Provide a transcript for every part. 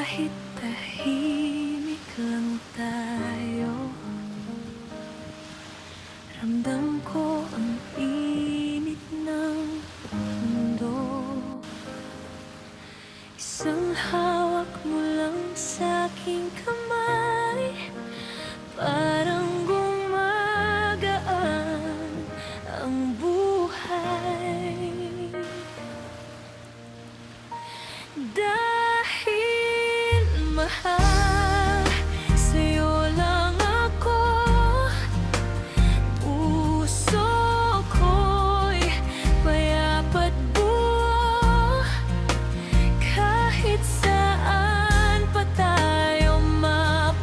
Kahit tahimik lang tayo, ramdam ko ang init ng mundo. Isang hawak mo lang sa'king kamay, parang gumagaan ang buhay. Dahil mahal sa'yo lang ako, puso ko'y payapa't buo. Kahit saan pa tayo mapadpad,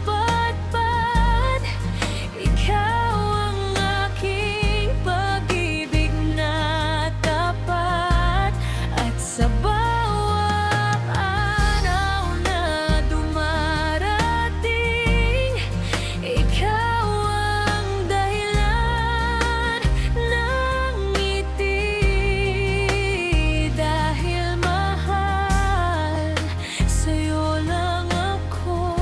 ikaw ang aking pag-ibig na tapat. At sa bawat araw na dumarating, ikaw ang dahilan ng ngiti. Dahil mahal sa'yo lang ako,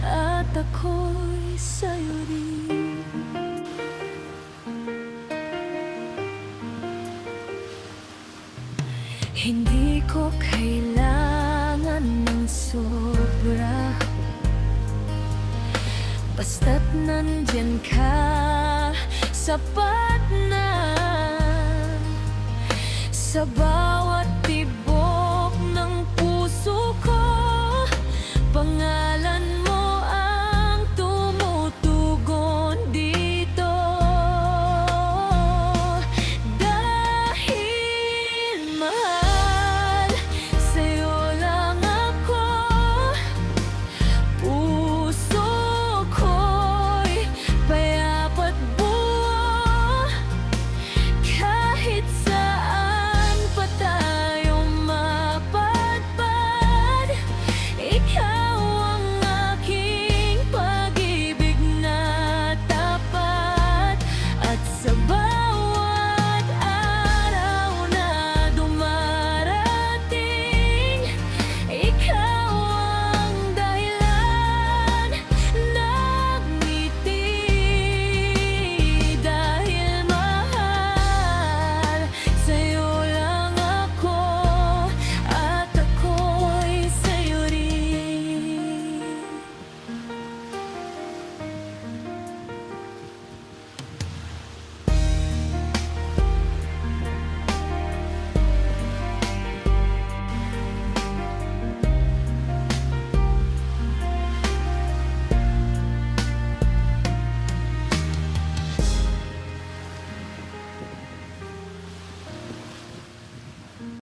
at ako'y sa'yo rin. Hindi ko kailangan ng sobra, basta't nandyan ka, sapat na. Sa bawat